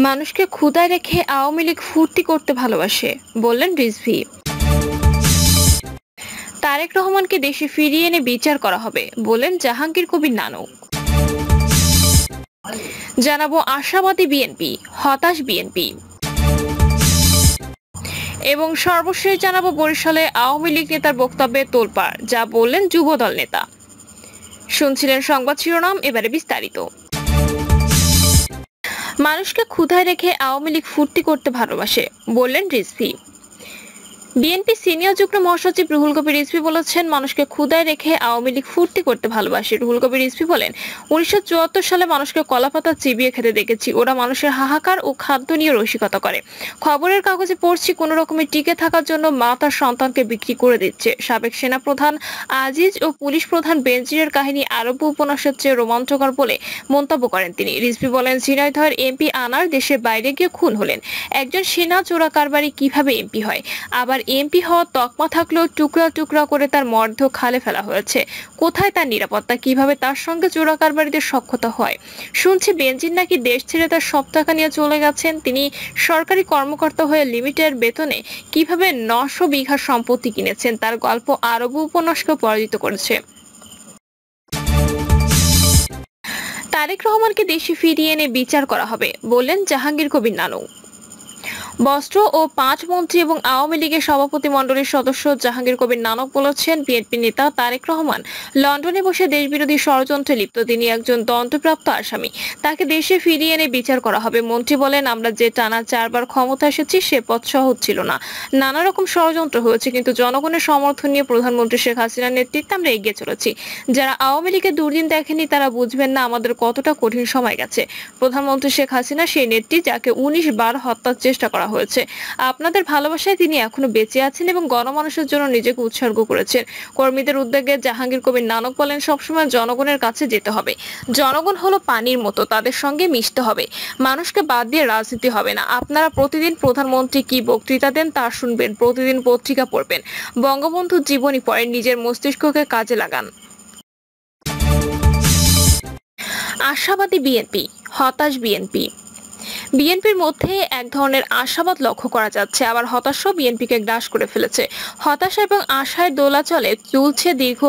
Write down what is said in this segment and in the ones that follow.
মানুষকে ক্ষুধায় রেখে আওয়ামী লীগ ফুর্তি করতে ভালোবাসে, বললেন রিজভী। তারেক রহমানকে দেশে ফিরিয়ে এনে বিচার করা হবে, বললেন জাহাঙ্গীর কবির নানক। জানাবো আশাবাদী বিএনপি, হতাশ বিএনপি। এবং সর্বশেষ জানাবো বরিশালে আওয়ামী লীগ নেতার বক্তব্যে তোলপাড়, যা বললেন যুবদল নেতা। শুনছিলেন সংবাদ শিরোনাম, এবারে বিস্তারিত। মানুষকে ক্ষুধায় রেখে আওয়ামী লীগ ফুর্তি করতে ভালোবাসে, বললেন রিজভী। বিএনপি সিনিয়র যুগ্ম মহাসচিব রুহুল কবির রিজভী বলেছেন, মানুষকে ক্ষুধায় রেখে আওয়ামী লীগ ফুর্তি করতে ভালোবাসে। রুহুল কবির রিজভী বলেন, 1974 সালে মানুষকে কলাপাতা চিবিয়ে খেতে দেখেছি। ওরা মানুষের হাহাকার ও খাদ্য নিয়ে রসিকতা করে। খবরের কাগজে পড়ছি কোনো রকমে টিকে থাকার জন্য মা তার সন্তানকে বিক্রি করে দিচ্ছে। সাবেক সেনাপ্রধান আজিজ ও পুলিশ প্রধান বেনজিরের কাহিনী আরব উপন্যাসের চেয়ে রোমাঞ্চকর বলে মন্তব্য করেন তিনি। রিজভী বলেন, ঝিনাইদহের এমপি আনার দেশের বাইরে গিয়ে খুন হলেন। একজন সেনা চোরা কারবারি কিভাবে এমপি হয়? আবার এমপি হওয়ার তকমা থাকলেও টুকরা টুকরা করে তার মরদেহ খালে ফেলা হয়েছে। কোথায় তার নিরাপত্তা? কিভাবে তার সঙ্গে চোরা কারবারিদের সখ্যতা হয়? শুনছি বেনজির নাকি দেশ ছেড়ে তার সব টাকা নিয়ে চলে গেছেন। তিনি সরকারি কর্মকর্তা হয়ে লিমিটেড বেতনে কিভাবে 900 বিঘা সম্পত্তি কিনেছেন, তার গল্প আরব উপন্যাসকে পরাজিত করেছে। তারেক রহমানকে দেশে ফিরিয়ে এনে বিচার করা হবে, বললেন জাহাঙ্গীর কবির নানক। বস্ত্র ও 5 মন্ত্রী এবং আওয়ামী লীগের সভাপতি মণ্ডলীর সদস্য জাহাঙ্গীর কবির নানক বলেছেন, বিএনপি নেতা তারেক রহমান লন্ডনে বসে দেশবিরোধী ষড়যন্ত্রে লিপ্ত। তিনি একজন দণ্ডপ্রাপ্ত আসামি। তাকে দেশে ফিরিয়ে এনে বিচার করা হবে। মন্ত্রী বলেন, আমরা যে টানা 4 বার ক্ষমতা এসেছি সে পথ সহজ ছিল না। নানা রকম ষড়যন্ত্র হয়েছে, কিন্তু জনগণের সমর্থন নিয়ে প্রধানমন্ত্রী শেখ হাসিনার নেতৃত্বে আমরা এগিয়ে চলেছি। যারা আওয়ামী লীগের দুর্দিন দেখেনি তারা বুঝবেন না আমাদের কতটা কঠিন সময় গেছে। প্রধানমন্ত্রী শেখ হাসিনা সেই নেত্রী যাকে 19 বার হত্যার চেষ্টা করা হয়েছে। আপনাদের ভালোবাসায় তিনি এখনো বেঁচে আছেন এবং গণমানুষের জন্য নিজেকে উৎসর্গ করেছেন। কর্মীদের উদ্যোগে জাহাঙ্গীর কবির নানক বলেন, সবসময় জনগণের কাছে যেতে হবে। জনগণ হলো পানির মতো, তাদের সঙ্গে মিশতে হবে। মানুষকে বাদ দিয়ে রাজনীতি হবে না। আপনারা প্রতিদিন প্রধানমন্ত্রী কি বক্তৃতা দেন তা শুনবেন, প্রতিদিন পত্রিকা পড়বেন, বঙ্গবন্ধুর জীবনী পড়েন, নিজের মস্তিষ্ককে কাজে লাগান। আশাবাদী বিএনপি, হতাশ বিএনপি। বিএনপির মধ্যে এক ধরনের আশাবাদ লক্ষ্য করা যাচ্ছে, আবার হতাশাও বিএনপিকে গ্রাস করে ফেলেছে। হতাশা এবং আশায় দোলাচলে চলছে দীর্ঘ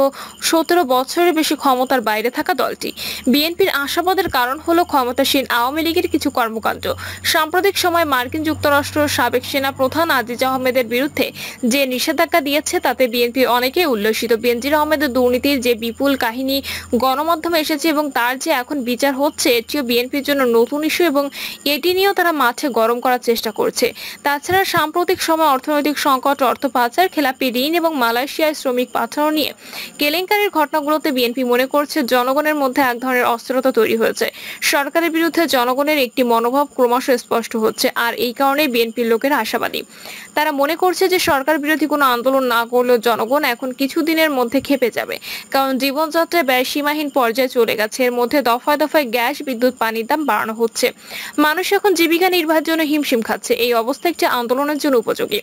17 বছরের বেশি ক্ষমতার বাইরে থাকা দলটি। বিএনপির আশাবাদের কারণ হলো ক্ষমতাসীন আওয়ামী লীগের কিছু কর্মকাণ্ড। সাম্প্রতিক সময় মার্কিন যুক্তরাষ্ট্র সাবেক সেনা প্রধান আজিজ আহমেদের বিরুদ্ধে যে নিষেধাজ্ঞা দিয়েছে তাতে বিএনপি অনেকেই উল্লসিত। বেনজির আহমেদের দুর্নীতির যে বিপুল কাহিনী গণমাধ্যমে এসেছে এবং তার যে এখন বিচার হচ্ছে, এটিও বিএনপির জন্য নতুন ইস্যু এবং এটি নিয়েও তারা মাঠে গরম করার চেষ্টা করছে। তাছাড়া সাম্প্রতিক সময় অর্থনৈতিক সংকট, অর্থ পাচার, খেলাপি ঋণ এবং মালয়েশিয়ায় শ্রমিক পাঠানো নিয়ে কেলেঙ্কারির ঘটনাগুলোতে বিএনপি মনে করছে জনগণের মধ্যে এক ধরনের অস্থিরতা তৈরি হয়েছে। সরকারের বিরুদ্ধে জনগণের একটি মনোভাব ক্রমশ স্পষ্ট হচ্ছে, আর এই কারণে বিএনপির লোকেরা আশাবাদী। তারা মনে করছে যে সরকার বিরোধী কোনো আন্দোলন না করলেও জনগণ এখন কিছুদিনের মধ্যে খেপে যাবে, কারণ জীবনযাত্রায় ব্যয় সীমাহীন পর্যায়ে চলে গেছে। এর মধ্যে দফায় দফায় গ্যাস, বিদ্যুৎ, পানির দাম বাড়ানো হচ্ছে। মানুষ এখন জীবিকা নির্বাহের জন্য হিমশিম খাচ্ছে। এই অবস্থা একটি আন্দোলনের জন্য উপযোগী।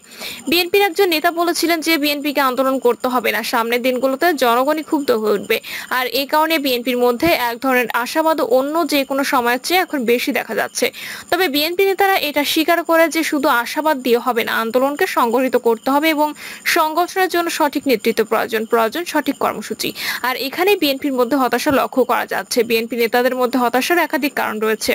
বিএনপির একজন নেতা বলেছিলেন যে বিএনপিকে আন্দোলন করতে হবে না, সামনের দিনগুলোতে জনগণই ক্ষুব্ধ হয়ে উঠবে। আর এই কারণে বিএনপির মধ্যে এক ধরনের আশাবাদ অন্য যে কোনো সময়ের চেয়ে এখন বেশি দেখা যাচ্ছে। তবে বিএনপি নেতারা এটা স্বীকার করে যে শুধু আশাবাদ দিয়ে হবে না, আন্দোলনকে সংগঠিত করতে হবে এবং সংগঠনের জন্য সঠিক নেতৃত্ব প্রয়োজন সঠিক কর্মসূচি। আর এখানে বিএনপির মধ্যে হতাশা লক্ষ্য করা যাচ্ছে। বিএনপি নেতাদের মধ্যে হতাশার একাধিক কারণ রয়েছে।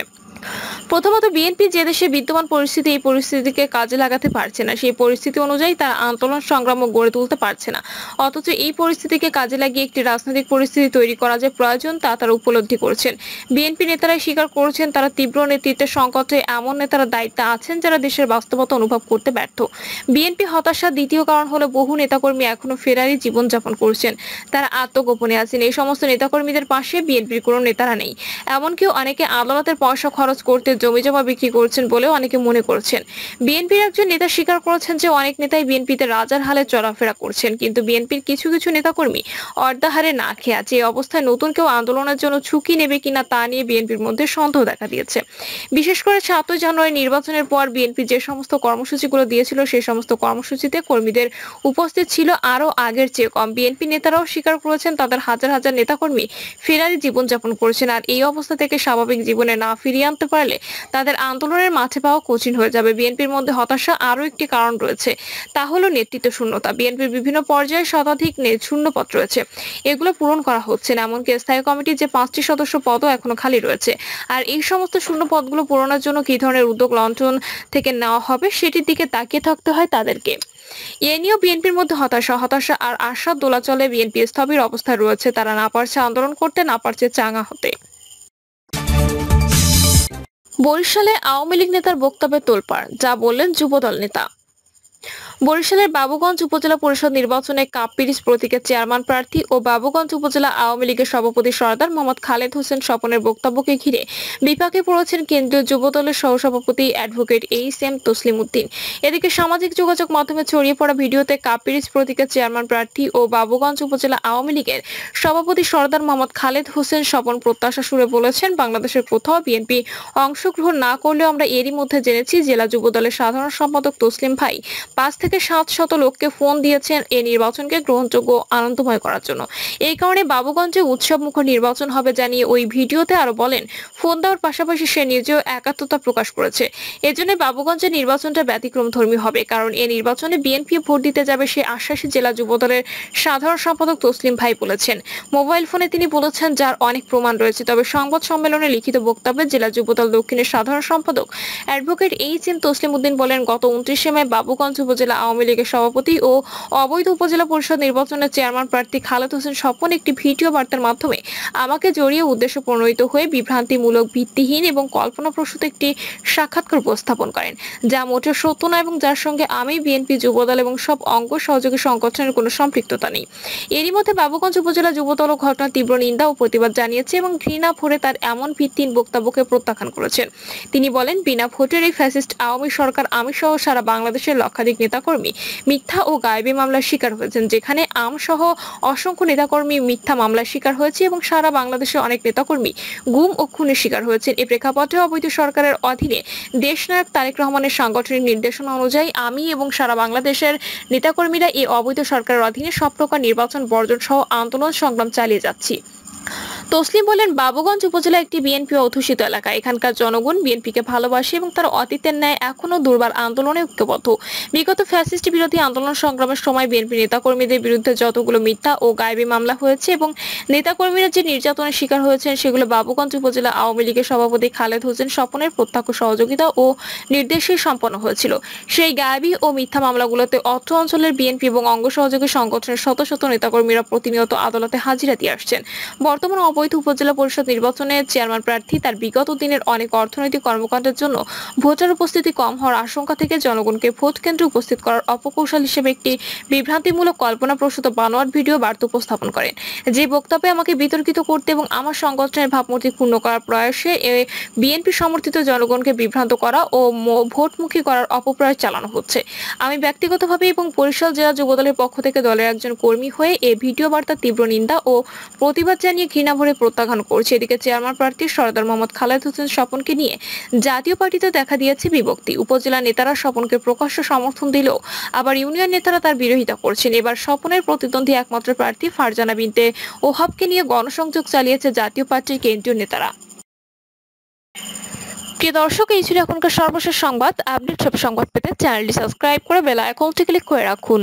প্রথমত, বিএনপি যে দেশে বিদ্যমান পরিস্থিতি, এই পরিস্থিতিকে কাজে লাগাতে পারছে না। সেই পরিস্থিতি অনুযায়ী তারা আন্দোলন সংগ্রামও গড়ে তুলতে পারছে না। অথচ এই পরিস্থিতিকে কাজে লাগিয়ে একটি রাজনৈতিক পরিস্থিতি তৈরি করা যে প্রয়োজন তা তারা উপলব্ধি করছেন। বিএনপি নেতারাই স্বীকার করছেন তারা তীব্র নেতৃত্বের সংকটে এমন নেতারা দায়িত্বে আছেন যারা দেশের বাস্তবতা অনুভব করতে ব্যর্থ। বিএনপি হতাশার দ্বিতীয় কারণ হলো বহু নেতাকর্মী এখনো ফেরারি জীবনযাপন করছেন। তারা আত্মগোপনে আছেন। এই সমস্ত নেতাকর্মীদের পাশে বিএনপির কোনো নেতারা নেই। এমনকি অনেকে আদালতের পয়সা খরচ করতে জমি জমা বিক্রি করছেন বলেও অনেকে মনে করছেন। বিএনপির একজন নেতা স্বীকার করেছেন যে অনেক নেতাই বিএনপিতে রাজার হালে চলাফেরা করছেন, কিন্তু বিএনপির কিছু কিছু নেতাকর্মী অর্ধাহারে না খেয়ে আছে। এই অবস্থায় নতুন কেউ আন্দোলনের জন্য ঝুঁকি নেবে কিনা তা নিয়ে বিএনপির মধ্যে সন্দেহ দেখা দিয়েছে। বিশেষ করে 7 জানুয়ারি নির্বাচনের পর বিএনপি যে সমস্ত কর্মসূচিগুলো দিয়েছিল সেই সমস্ত কর্মসূচিতে কর্মীদের উপস্থিত ছিল আরও আগের চেয়ে কম। বিএনপি নেতারাও স্বীকার করেছেন তাদের হাজার হাজার নেতাকর্মী ফেরারি জীবনযাপন করছেন। আর এই অবস্থা থেকে স্বাভাবিক জীবনে না ফিরিয়ে আনতে পারলে তাদের আন্দোলনের মাঠে পাওয়া কঠিন হয়ে যাবে। বিএনপির মধ্যে হতাশা আরও একটি কারণ রয়েছে, তা হলো নেতৃত্ব শূন্যতা। বিএনপির বিভিন্ন পর্যায়ে শতাধিক শূন্যপদ রয়েছে, এগুলো পূরণ করা হচ্ছে না। এমনকি স্থায়ী কমিটির যে 5টি সদস্য পদও এখনো খালি রয়েছে। আর এই সমস্ত শূন্য পদগুলো পূরণের জন্য কি ধরনের উদ্যোগ লন্ডন থেকে নেওয়া হবে সেটির দিকে তাকিয়ে থাকতে হয় তাদেরকে। এ নিয়েও বিএনপির মধ্যে হতাশা আর আশার দোলাচলে বিএনপি স্থবির অবস্থায় রয়েছে। তারা না পারছে আন্দোলন করতে, না পারছে চাঙ্গা হতে। বরিশালে আওয়ামী লীগ নেতার বক্তব্যে তোলপাড়, যা বললেন যুবদল নেতা। বরিশালের বাবুগঞ্জ উপজেলা পরিষদ নির্বাচনে কাপ-পিরিচ প্রতীকের চেয়ারম্যান প্রার্থী ও বাবুগঞ্জ উপজেলা আওয়ামী লীগের সভাপতি সরদার মোহাম্মদ খালেদ হোসেন স্বপনের বক্তব্যকে ঘিরে বিপাকে পড়েছেন কেন্দ্রীয় যুবদলের সহসভাপতি অ্যাডভোকেট এইচ.এম. তসলিম উদ্দিন। এদিকে সামাজিক যোগাযোগ মাধ্যমে ছড়িয়ে পড়া ভিডিওতে কাপ-পিরিচ প্রতীকের চেয়ারম্যান প্রার্থী ও বাবুগঞ্জ উপজেলা আওয়ামী লীগের সভাপতি সরদার মোহাম্মদ খালেদ হোসেন স্বপন প্রত্যাশা সুরে বলেছেন, বাংলাদেশের কোথাও বিএনপি অংশগ্রহণ না করলেও আমরা এরই মধ্যে জেনেছি জেলা যুবদলের সাধারণ সম্পাদক তসলিম ভাই 5 থেকে 700 লোককে ফোন দিয়েছেন এই নির্বাচনকে গ্রহণযোগ্য আনন্দময় করার জন্য। এই কারণে বাবুগঞ্জে উৎসবমুখর নির্বাচন হবে জানিয়ে ওই ভিডিওতে আরো বলেন, ফোন দেওয়ার পাশাপাশি সে নিজেও একাত্মতা প্রকাশ করেছে। এজন্য বাবুগঞ্জের নির্বাচনটা ব্যতিক্রমধর্মী হবে, কারণ এই নির্বাচনে বিএনপি ভোট দিতে যাবে সে আশ্বাসী জেলা যুবদলের সাধারণ সম্পাদক তসলিম ভাই বলেছেন। মোবাইল ফোনে তিনি বলেছেন যার অনেক প্রমাণ রয়েছে। তবে সংবাদ সম্মেলনে লিখিত বক্তব্যে জেলা যুবদল দক্ষিণের সাধারণ সম্পাদক অ্যাডভোকেট এইচ.এম. তসলিম উদ্দিন বলেন, গত 29 মে বাবুগঞ্জ উপজেলা আওয়ামী লীগের সভাপতি ও অবৈধ উপজেলা পরিষদ নির্বাচনের চেয়ারম্যান প্রার্থী খালেদ হোসেন স্বপন একটি ভিডিও বার্তার মাধ্যমে আমাকে জড়িয়ে উদ্দেশ্য প্রণোদিত হয়ে বিভ্রান্তিমূলক, ভিত্তিহীন এবং কল্পনাপ্রসূত একটি সাক্ষাৎকার উপস্থাপন করেন, যা মোটেও সত্য নয় এবং যার সঙ্গে আমি, বিএনপি, যুবদল এবং সব অঙ্গ সহযোগী সংগঠনের কোনো সম্পৃক্ততা নেই। এরই মধ্যে বাবুগঞ্জ উপজেলা যুবদল ঘটনার তীব্র নিন্দা ও প্রতিবাদ জানিয়েছে এবং ঘৃণা ভরে তার এমন ভিত্তিহীন বক্তব্যকে প্রত্যাখ্যান করেছেন। তিনি বলেন, বিনা ভোটের এই ফ্যাসিস্ট আওয়ামী সরকার আমি সহ সারা বাংলাদেশের লক্ষাধিক নেতাকর্মী মিথ্যা ও গায়েবী মামলার শিকার হয়েছেন, যেখানে আম সহ অসংখ্য নেতাকর্মী মিথ্যা মামলার শিকার হয়েছে এবং সারা বাংলাদেশের অনেক নেতাকর্মী গুম ও খুনের শিকার হয়েছেন। এই প্রেক্ষাপটে অবৈধ সরকারের অধীনে দেশনায়ক তারেক রহমানের সাংগঠনিক নির্দেশনা অনুযায়ী আমি এবং সারা বাংলাদেশের নেতাকর্মীরা এই অবৈধ সরকারের অধীনে সব প্রকার নির্বাচন বর্জন সহ আন্দোলন সংগ্রাম চালিয়ে যাচ্ছি। তসলিম বলেন, বাবুগঞ্জ উপজেলা একটি বিএনপি অধ্যুষিত এলাকা। এখানকার জনগণ বিএনপিকে ভালোবাসে এবং তারা অতীতের ন্যায় এখনো দুর্বার আন্দোলনে ঐক্যবদ্ধ। বিগত ফ্যাসিস্ট বিরোধী আন্দোলন সংগ্রামের সময় বিএনপি নেতাকর্মীদের বিরুদ্ধে যতগুলো মিথ্যা ও গায়েবী মামলা হয়েছে এবং নেতাকর্মীরা যে নির্যাতনের শিকার হয়েছেন সেগুলো বাবুগঞ্জ উপজেলা আওয়ামী লীগের সভাপতি খালেদ হোসেন স্বপনের প্রত্যক্ষ সহযোগিতা ও নির্দেশেই সম্পন্ন হয়েছিল। সেই গায়েবী ও মিথ্যা মামলাগুলোতে অত্র অঞ্চলের বিএনপি এবং অঙ্গ সহযোগী সংগঠনের শত শত নেতাকর্মীরা প্রতিনিয়ত আদালতে হাজিরা দিয়ে আসছেন। বর্তমানে অবৈধ উপজেলা পরিষদ নির্বাচনে চেয়ারম্যান প্রার্থী তার বিগত দিনের অনেক অর্থনৈতিক কর্মকাণ্ডের জন্য ভোটার উপস্থিতি কম হওয়ার আশঙ্কা থেকে জনগণকে ভোট কেন্দ্রে উপস্থিত করার অপকৌশল হিসেবে একটি বিভ্রান্তিমূলক কল্পনাপ্রসূত বানোয়াট ভিডিও বার্তা উপস্থাপন করেন, যে বক্তব্যে আমাকে বিতর্কিত করতে এবং আমার সংগঠনের ভাবমূর্তি ক্ষুণ্ণ করার প্রয়াসে বিএনপি সমর্থিত জনগণকে বিভ্রান্ত করা ও ভোটমুখী করার অপপ্রয়াস চালানো হচ্ছে। আমি ব্যক্তিগতভাবে এবং বরিশাল জেলা যুবদলের পক্ষ থেকে দলের একজন কর্মী হয়ে এই ভিডিও বার্তার তীব্র নিন্দা ও প্রতিবাদ জানিয়ে ঘৃণা ভরে প্রত্যাখ্যান করছে। এদিকে চেয়ারম্যান প্রার্থী সরদার মোহাম্মদ খালেদ হোসেন স্বপনকে নিয়ে জাতীয় পার্টিতে দেখা দিয়েছে বিভক্তি। উপজেলা নেতারা স্বপনকে প্রকাশ্য সমর্থন দিলেও আবার ইউনিয়ন নেতারা তার বিরোধিতা করছেন। এবার স্বপনের প্রতিদ্বন্দ্বী একমাত্র প্রার্থী ফারজানা বিনতে ওহাবকে নিয়ে গণসংযোগ চালিয়েছে জাতীয় পার্টির কেন্দ্রীয় নেতারা। প্রিয় দর্শক, এই ছিল এখনকার সর্বশেষ সংবাদ। আপডেট সব সংবাদ পেতে চ্যানেলটি সাবস্ক্রাইব করে বেল আইকনটি ক্লিক করে রাখুন।